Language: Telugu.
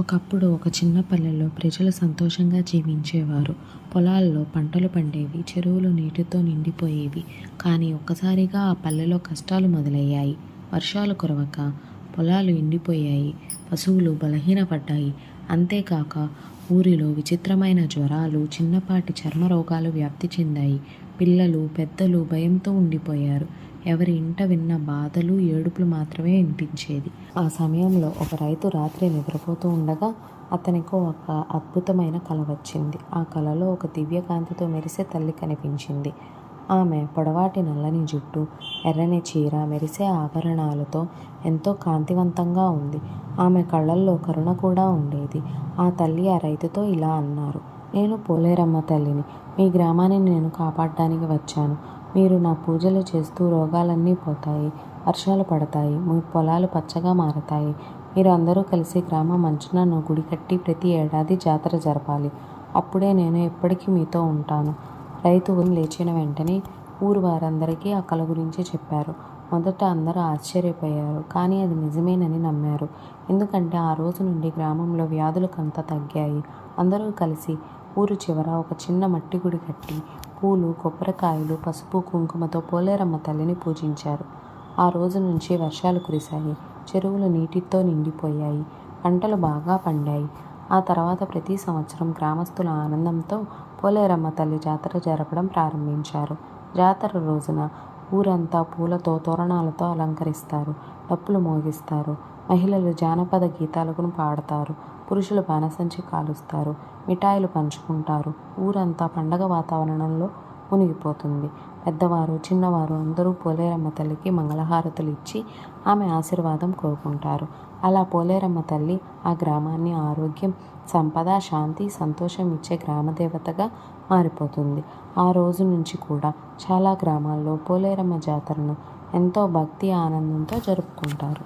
ఒకప్పుడు ఒక చిన్న పల్లెలో ప్రజలు సంతోషంగా జీవించేవారు. పొలాల్లో పంటలు పండేవి, చెరువులు నీటితో నిండిపోయేవి. కానీ ఒక్కసారిగా ఆ పల్లెలో కష్టాలు మొదలయ్యాయి. వర్షాలు కురవక పొలాలు ఎండిపోయాయి, పశువులు బలహీనపడ్డాయి. అంతేకాక ఊరిలో విచిత్రమైన జ్వరాలు, చిన్నపాటి చర్మ రోగాలు వ్యాప్తి చెందాయి. పిల్లలు, పెద్దలు భయంతో ఉండిపోయారు. ఎవరి ఇంట విన్న బాధలు, ఏడుపులు మాత్రమే వినిపించేది. ఆ సమయంలో ఒక రైతు రాత్రి నిద్రపోతూ ఉండగా అతనికి ఒక అద్భుతమైన కల వచ్చింది. ఆ కలలో ఒక దివ్యకాంతితో మెరిసే తల్లి కనిపించింది. ఆమె పొడవాటి నల్లని జుట్టు, ఎర్రని చీర, మెరిసే ఆభరణాలతో ఎంతో కాంతివంతంగా ఉంది. ఆమె కళ్ళల్లో కరుణ కూడా ఉండేది. ఆ తల్లి ఆ రైతుతో ఇలా అన్నారు: "నేను పోలేరమ్మ తల్లిని. మీ గ్రామాన్ని నేను కాపాడడానికి వచ్చాను. మీరు నా పూజలు చేస్తూ రోగాలన్నీ పోతాయి, వర్షాలు పడతాయి, మీ పొలాలు పచ్చగా మారతాయి. మీరు అందరూ కలిసి గ్రామం మంచున నా గుడి కట్టి ప్రతి ఏడాది జాతర జరపాలి. అప్పుడే నేను ఎప్పటికీ మీతో ఉంటాను." రైతు లేచిన వెంటనే ఊరు వారందరికీ ఆ కల గురించి చెప్పారు. మొదట అందరూ ఆశ్చర్యపోయారు, కానీ అది నిజమేనని నమ్మారు. ఎందుకంటే ఆ రోజు నుండి గ్రామంలో వ్యాధులు కొంత తగ్గాయి. అందరూ కలిసి ఊరు చివర ఒక చిన్న మట్టి గుడి కట్టి పూలు, కొబ్బరికాయలు, పసుపు, కుంకుమతో పోలేరమ్మ తల్లిని పూజించారు. ఆ రోజు నుంచి వర్షాలు కురిశాయి, చెరువులు నీటితో నిండిపోయాయి, పంటలు బాగా పండాయి. ఆ తర్వాత ప్రతి సంవత్సరం గ్రామస్తుల ఆనందంతో పోలేరమ్మ తల్లి జాతర జరపడం ప్రారంభించారు. జాతర రోజున ఊరంతా పూలతో, తోరణాలతో అలంకరిస్తారు, డప్పులు మోగిస్తారు, మహిళలు జానపద గీతాలను పాడతారు, పురుషులు బాణసంచి కాలుస్తారు, మిఠాయిలు పంచుకుంటారు. ఊరంతా పండగ వాతావరణంలో మునిగిపోతుంది. పెద్దవారు, చిన్నవారు అందరూ పోలేరమ్మ తల్లికి మంగళహారతులు ఇచ్చి ఆమె ఆశీర్వాదం కోరుకుంటారు. అలా పోలేరమ్మ తల్లి ఆ గ్రామాన్ని ఆరోగ్యం, సంపద, శాంతి, సంతోషం ఇచ్చే గ్రామదేవతగా మారిపోతుంది. ఆ రోజు నుంచి కూడా చాలా గ్రామాల్లో పోలేరమ్మ జాతరను ఎంతో భక్తి, ఆనందంతో జరుపుకుంటారు.